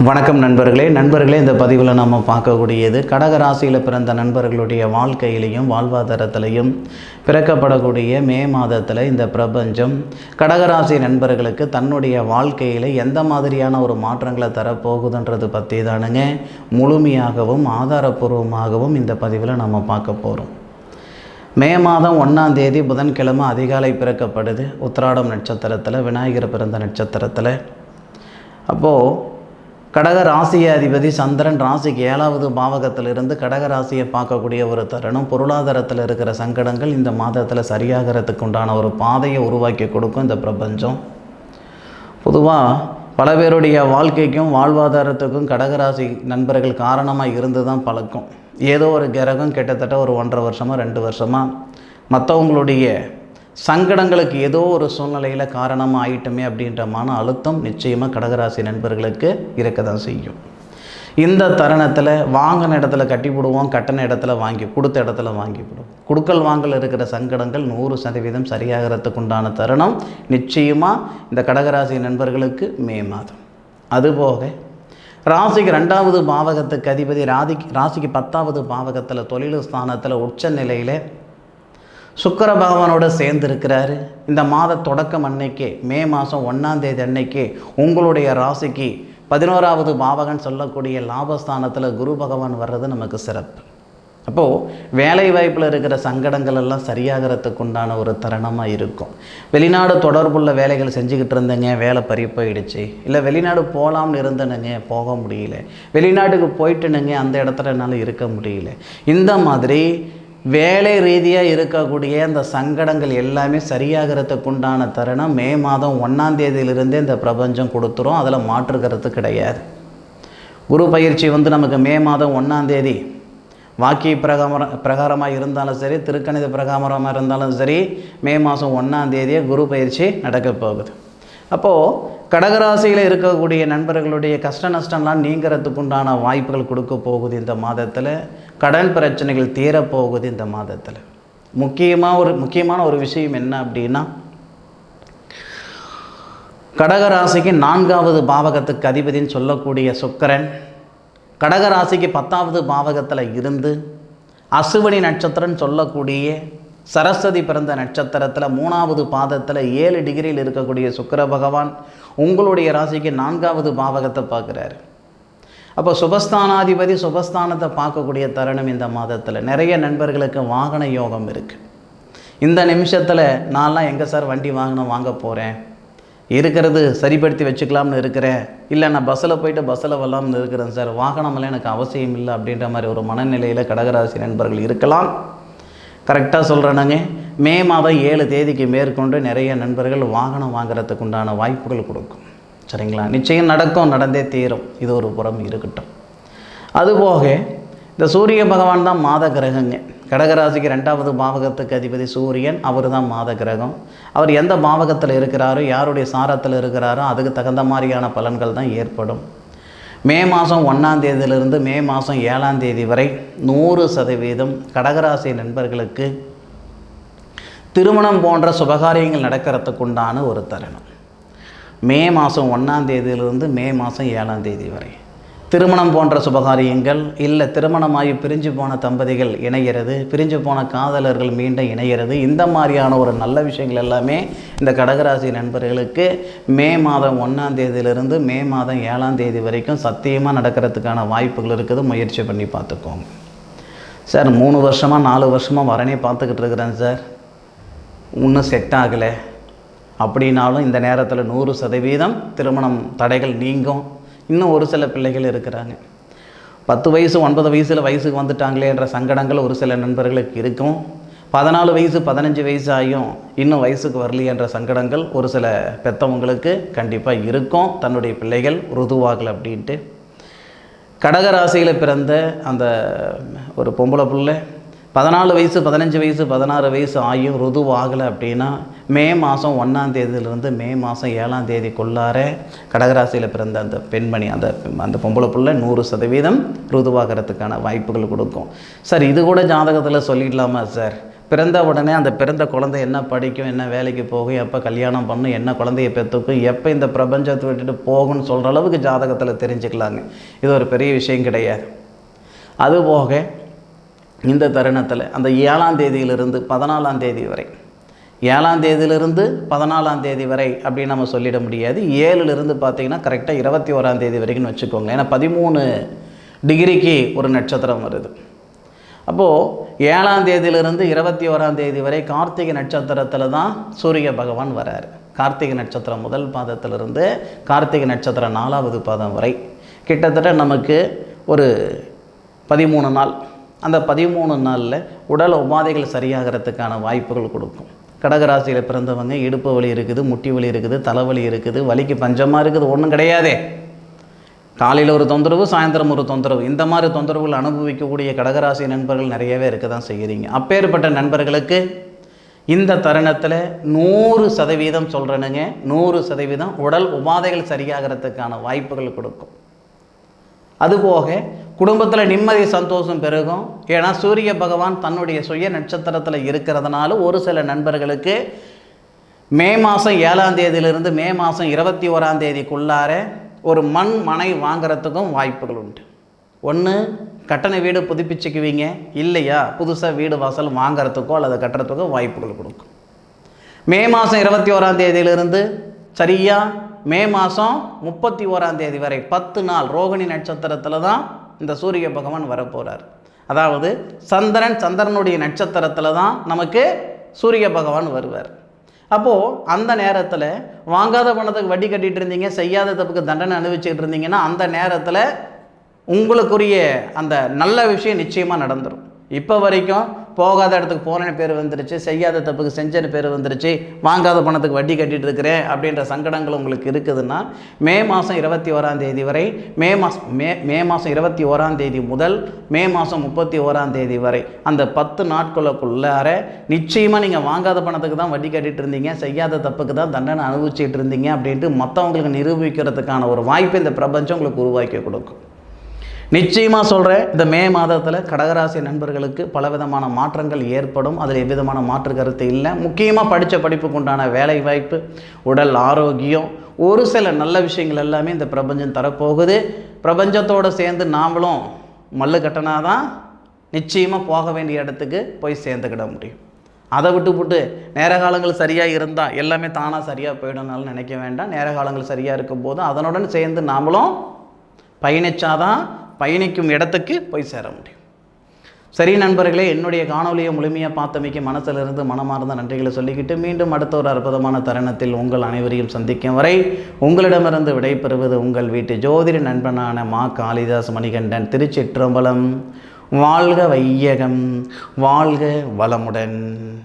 வணக்கம் நண்பர்களே இந்த பதிவில் நம்ம பார்க்கக்கூடியது கடக ராசியில் பிறந்த நண்பர்களுடைய வாழ்க்கையிலையும் வாழ்வாதாரத்திலையும் பிறக்கப்படக்கூடிய மே மாதத்தில் இந்த பிரபஞ்சம் கடகராசி நண்பர்களுக்கு தன்னுடைய வாழ்க்கையில் எந்த மாதிரியான ஒரு மாற்றங்களை தரப்போகுதுன்றது பற்றி தானுங்க முழுமையாகவும் ஆதாரபூர்வமாகவும் இந்த பதிவில் நம்ம பார்க்க போகிறோம். மே மாதம் 1ஆம் தேதி புதன்கிழமை அதிகாலை பிறக்கப்படுது. உத்திராடம் நட்சத்திரத்தில், விநாயகர் பிறந்த நட்சத்திரத்தில். அப்போது கடக ராசிய அதிபதி சந்திரன் ராசிக்கு 7வது பாவகத்திலிருந்து கடக ராசியை பார்க்கக்கூடிய ஒரு தருணம். பொருளாதாரத்தில் இருக்கிற சங்கடங்கள் இந்த மாதத்தில் சரியாகிறதுக்கு உண்டான ஒரு பாதையை உருவாக்கி கொடுக்கும் இந்த பிரபஞ்சம். பொதுவாக பல பேருடைய வாழ்க்கைக்கும் வாழ்வாதாரத்துக்கும் கடகராசி நண்பர்கள் காரணமாக இருந்து தான் பழக்கம். ஏதோ ஒரு கிரகம் கிட்டத்தட்ட ஒரு 1.5 வருஷமாக 2 வருஷமாக மற்றவங்களுடைய சங்கடங்களுக்கு ஏதோ ஒரு சூழ்நிலையில் காரணமாக ஆயிட்டுமே அப்படின்ற மன அழுத்தம் நிச்சயமாக கடகராசி நண்பர்களுக்கு இருக்க தான் செய்யும். இந்த தருணத்தில் வாங்கின இடத்துல கட்டிவிடுவோம், கட்டின இடத்துல கொடுத்த இடத்துல வாங்கிவிடுவோம். கொடுக்கல் வாங்கல் இருக்கிற சங்கடங்கள் 100% சரியாகிறதுக்கு உண்டான தருணம் நிச்சயமாக இந்த கடகராசி நண்பர்களுக்கு மே மாதம். அதுபோக ராசிக்கு 2வது பாவகத்துக்கு அதிபதி ராசிக்கு 10வது பாவகத்தில் தொழில் ஸ்தானத்தில் உச்ச நிலையில் சுக்கிர பகவானோடு சேர்ந்துருக்கிறாரு. இந்த மாத தொடக்கம் அன்னைக்கு மே மாதம் 1ஆம் தேதி அன்னைக்கு உங்களுடைய ராசிக்கு 11வது பாவகன் சொல்லக்கூடிய லாபஸ்தானத்தில் குரு பகவான் வர்றது நமக்கு சிறப்பு. அப்போது வேலை வாய்ப்பில் இருக்கிற சங்கடங்கள் எல்லாம் சரியாகிறதுக்கு உண்டான ஒரு தருணமாக இருக்கும். வெளிநாடு தொடர்புள்ள வேலைகள் செஞ்சுக்கிட்டு இருந்தேங்க, வேலை பறி போயிடுச்சு. இல்லை வெளிநாடு போகலாம்னு இருந்தேனுங்க, போக முடியல. வெளிநாட்டுக்கு போயிட்டுனுங்க, அந்த இடத்துல என்னால் இருக்க முடியல. இந்த மாதிரி வேலை ரீதியாக இருக்கக்கூடிய அந்த சங்கடங்கள் எல்லாமே சரியாகிறதுக்கு உண்டான தருணம் மே மாதம் 1ஆம் தேதியிலிருந்தே இந்த பிரபஞ்சம் கொடுத்துரும். அதில் மாற்றுக்கிறது கிடையாது. குரு பயிற்சி நமக்கு மே மாதம் 1ஆம் தேதி வாக்கிய பிரகாரமாக இருந்தாலும் சரி, திருக்கணித பிரகாரமாக இருந்தாலும் சரி, மே மாதம் 1ஆம் தேதியே குரு பயிற்சி நடக்க போகுது. அப்போது கடகராசியில் இருக்கக்கூடிய நண்பர்களுடைய கஷ்ட நஷ்டம்லாம் நீங்கிறதுக்கு உண்டான வாய்ப்புகள் கொடுக்க போகுது இந்த மாதத்தில். கடன் பிரச்சனைகள் தீரப்போகுது இந்த மாதத்தில். முக்கியமான ஒரு விஷயம் என்ன அப்படின்னா, கடகராசிக்கு 4வது பாவகத்துக்கு அதிபதின்னு சொல்லக்கூடிய சுக்கிரன் கடகராசிக்கு 10வது பாவகத்தில் இருந்து அசுவனி நட்சத்திரம்னு சொல்லக்கூடிய சரஸ்வதி பிறந்த நட்சத்திரத்தில் 3வது பாதத்தில் 7 டிகிரியில் இருக்கக்கூடிய சுக்கிர பகவான் உங்களுடைய ராசிக்கு 4வது பாவகத்தை பார்க்குறாரு. அப்போ சுபஸ்தானாதிபதி சுபஸ்தானத்தை பார்க்கக்கூடிய தருணம் இந்த மாதத்தில். நிறைய நண்பர்களுக்கு வாகன யோகம் இருக்குது. இந்த நிமிஷத்தில் நான்லாம் எங்கே சார் வண்டி வாங்க போகிறேன், இருக்கிறது சரிப்படுத்தி வச்சுக்கலாம்னு இருக்கிறேன், இல்லை நான் பஸ்ஸில் போயிட்டு பஸ்ஸில் வரலாம்னு இருக்கிறேன் சார், வாகனமெல்லாம் எனக்கு அவசியம் இல்லை அப்படின்ற மாதிரி ஒரு மனநிலையில் கடகராசி நண்பர்கள் இருக்கலாம். கரெக்டாக சொல்கிறேனுங்க, மே மாதம் 7 தேதிக்கு மேற்கொண்டு நிறைய நண்பர்கள் வாகனம் வாங்குறதுக்கு உண்டான வாய்ப்புகள் கொடுக்கும். சரிங்களா? நிச்சயம் நடக்கும், நடந்தே தீரும். இது ஒரு புறம் இருக்கட்டும். அதுபோக இந்த சூரிய பகவான் தான் மாத கிரகங்க. கடகராசிக்கு 2வது பாவகத்துக்கு அதிபதி சூரியன், அவர் தான் மாத கிரகம். அவர் எந்த பாவகத்தில் இருக்கிறாரோ, யாருடைய சாரத்தில் இருக்கிறாரோ அதுக்கு தகுந்த மாதிரியான பலன்கள் தான் ஏற்படும். மே மாதம் 1ஆம் தேதியிலிருந்து மே மாதம் 7ஆம் தேதி வரை 100% கடகராசி நண்பர்களுக்கு திருமணம் போன்ற சுபகாரியங்கள் நடக்கிறதுக்கு உண்டான ஒரு தருணம். மே மாதம் 1ஆம் தேதியிலிருந்து மே மாதம் 7ஆம் தேதி வரை திருமணம் போன்ற சுபகாரியங்கள், இல்லை திருமணமாகி பிரிஞ்சு போன தம்பதிகள் இணைகிறது, பிரிஞ்சு போன காதலர்கள் மீண்டும் இணைகிறது, இந்த மாதிரியான ஒரு நல்ல விஷயங்கள் எல்லாமே இந்த கடகராசி நண்பர்களுக்கு மே மாதம் 1ஆம் தேதியிலிருந்து மே மாதம் 7ஆம் தேதி வரைக்கும் சத்தியமாக நடக்கிறதுக்கான வாய்ப்புகள் இருக்குது. முயற்சி பண்ணி பார்த்துக்கோங்க. சார் 3 வருஷமாக 4 வருஷமாக வரனே பார்த்துக்கிட்டு இருக்கிறேன் சார், இன்னும் செட் ஆகலை அப்படின்னாலும் இந்த நேரத்தில் 100% திருமணம் தடைகள் நீங்கும். இன்னும் ஒரு சில பிள்ளைகள் இருக்கிறாங்க, 10 வயசு 9 வயசில் வயசுக்கு வந்துட்டாங்களேன்ற சங்கடங்கள் ஒரு சில நண்பர்களுக்கு இருக்கும். 14 வயசு 15 வயசு ஆகியும் இன்னும் வயசுக்கு வரலையேன்ற சங்கடங்கள் ஒரு சில பெற்றவங்களுக்கு கண்டிப்பாக இருக்கும். தன்னுடைய பிள்ளைகள் ருதுவாகலை அப்படின்ட்டு. கடகராசியில் பிறந்த அந்த ஒரு பொம்பளை பிள்ளை 14 வயசு 15 வயசு 16 வயசு ஆகியும் ருதுவாகலை அப்படின்னா மே மாதம் 1ஆம் தேதியிலிருந்து மே மாதம் 7ஆம் தேதிக்குள்ளார கடகராசியில் பிறந்த அந்த பெண்மணி அந்த பொம்பளை பிள்ளை 100% ருதுவாகிறதுக்கான வாய்ப்புகள் கொடுக்கும். சார் இது கூட ஜாதகத்தில் சொல்லிடலாமா சார், பிறந்த உடனே அந்த பிறந்த குழந்தை என்ன படிக்கும், என்ன வேலைக்கு போகும், எப்போ கல்யாணம் பண்ணும், என்ன குழந்தைய பெற்றுக்கும், எப்போ இந்த பிரபஞ்சத்தை விட்டுட்டு போகும்னு சொல்கிற அளவுக்கு ஜாதகத்தில் தெரிஞ்சுக்கலாங்க. இது ஒரு பெரிய விஷயம் கிடையாது. அதுபோக இந்த தருணத்தில் அந்த 7ஆம் தேதியிலிருந்து 14ஆம் தேதி வரை, 7ஆம் தேதியிலிருந்து 14ஆம் தேதி வரை அப்படின்னு நம்ம சொல்லிட முடியாது. 7லிருந்து பார்த்திங்கன்னா கரெக்டாக 21ஆம் தேதி வரைக்கும்னு வச்சுக்கோங்க. ஏன்னா 13 டிகிரிக்கு ஒரு நட்சத்திரம் வருது. அப்போது 7ஆம் தேதியிலிருந்து 21ஆம் தேதி வரை கார்த்திகை நட்சத்திரத்தில் தான் சூரிய பகவான் வராரு. கார்த்திகை நட்சத்திரம் முதல் பாதத்திலிருந்து கார்த்திகை நட்சத்திரம் 4ஆவது பாதம் வரை கிட்டத்தட்ட நமக்கு ஒரு 13 நாள். அந்த 13 நாளில் உடல் உபாதைகள் சரியாகிறதுக்கான வாய்ப்புகள் கொடுக்கும். கடகராசியில் பிறந்தவங்க இடுப்பு வலி இருக்குது, முட்டி வலி இருக்குது, தலைவலி இருக்குது, வலிக்கு பஞ்சமாக இருக்குது, ஒன்றும் கிடையாதே. காலையில் ஒரு தொந்தரவு, சாயந்தரம் ஒரு தொந்தரவு, இந்த மாதிரி தொந்தரவுகள் அனுபவிக்கக்கூடிய கடகராசி நண்பர்கள் நிறையவே இருக்க தான் செய்கிறீங்க. அப்பேற்பட்ட நண்பர்களுக்கு இந்த தருணத்தில் 100% சொல்கிறேனுங்க, 100% உடல் உபாதைகள் சரியாகிறதுக்கான வாய்ப்புகள் கொடுக்கும். அதுபோக குடும்பத்தில் நிம்மதி சந்தோஷம் பெருகும். ஏன்னா சூரிய பகவான் தன்னுடைய சுய நட்சத்திரத்தில் இருக்கிறதுனால ஒரு சில நண்பர்களுக்கு மே மாதம் 7ஆம் தேதியிலிருந்து மே மாதம் 21ஆம் தேதிக்குள்ளார ஒரு மனை வாங்கிறதுக்கும் வாய்ப்புகள் உண்டு. ஒன்று கட்டண வீடு புதுப்பிச்சுக்குவீங்க, இல்லையா புதுசாக வீடு வாசல் வாங்கிறதுக்கோ அல்லது கட்டுறதுக்கோ வாய்ப்புகள் கொடுக்கும். மே மாதம் 21ஆம் தேதியிலிருந்து சரியாக மே மாதம் 31ஆம் தேதி வரை 10 நாள் ரோகிணி நட்சத்திரத்தில் தான் இந்த சூரிய பகவான் வரப்போகிறார். அதாவது சந்திரனுடைய நட்சத்திரத்தில் தான் நமக்கு சூரிய பகவான் வருவார். அப்போது அந்த நேரத்தில் வாங்காத பணத்துக்கு வட்டி கட்டிகிட்டு இருந்தீங்க, செய்யாத தப்புக்கு தண்டனை அனுபவிச்சுக்கிட்டு இருந்தீங்கன்னா அந்த நேரத்தில் உங்களுக்குரிய அந்த நல்ல விஷயம் நிச்சயமாக நடந்துடும். இப்போ வரைக்கும் போகாத இடத்துக்கு போனேன்னு பேர் வந்துருச்சு, செய்யாத தப்புக்கு செஞ்சேன்னு பேர் வந்துருச்சு, வாங்காத பணத்துக்கு வட்டி கட்டிகிட்டு இருக்கிறேன் அப்படின்ற சங்கடங்கள் உங்களுக்கு இருக்குதுன்னா மே மாதம் 21ஆம் தேதி வரை, மே மாதம் 21ஆம் தேதி முதல் மே மாதம் 31ஆம் தேதி வரை அந்த 10 நாட்களுக்குள்ளார நிச்சயமாக நீங்கள் வாங்காத பணத்துக்கு தான் வட்டி கட்டிகிட்டு இருந்தீங்க, செய்யாத தப்புக்கு தான் தண்டனை அனுபவிச்சுட்டு இருந்தீங்க அப்படின்ட்டு மற்றவங்களுக்கு நிரூபிக்கிறதுக்கான ஒரு வாய்ப்பை இந்த பிரபஞ்சம் உங்களுக்கு உருவாக்கி கொடுக்கும். நிச்சயமாக சொல்கிறேன், இந்த மே மாதத்தில் கடகராசி நண்பர்களுக்கு பலவிதமான மாற்றங்கள் ஏற்படும். அதில் எவ்விதமான மாற்று கருத்து இல்லை. முக்கியமாக படித்த படிப்புக்கு உண்டான வேலை வாய்ப்பு, உடல் ஆரோக்கியம், ஒரு சில நல்ல விஷயங்கள் எல்லாமே இந்த பிரபஞ்சம் தரப்போகுது. பிரபஞ்சத்தோடு சேர்ந்து நாமளும் மல்லு கட்டினாதான் நிச்சயமாக போக வேண்டிய இடத்துக்கு போய் சேர்ந்துக்கிட முடியும். அதை விட்டு நேர காலங்கள் சரியாக இருந்தால் எல்லாமே தானாக சரியாக போயிடும்னாலும் நினைக்க வேண்டாம். நேர காலங்கள் சரியாக இருக்கும்போது அதனுடன் சேர்ந்து நாமளும் பயணித்தாதான் பயணிக்கும் இடத்துக்கு போய் சேர முடியும். சரி நண்பர்களே, என்னுடைய காணொலியை முழுமையாக பார்த்தமைக்கு மனசிலிருந்து மனமார்ந்த நன்றிகளை சொல்லிக்கிட்டு மீண்டும் அடுத்த ஒரு அற்புதமான தருணத்தில் உங்கள் அனைவரையும் சந்திக்கும் வரை உங்களிடமிருந்து விடைபெறுவது உங்கள் வீட்டு ஜோதிட நண்பனான மா காளிதாஸ் மணிகண்டன். திருச்சிற்றம்பலம். வாழ்க வையகம், வாழ்க வளமுடன்.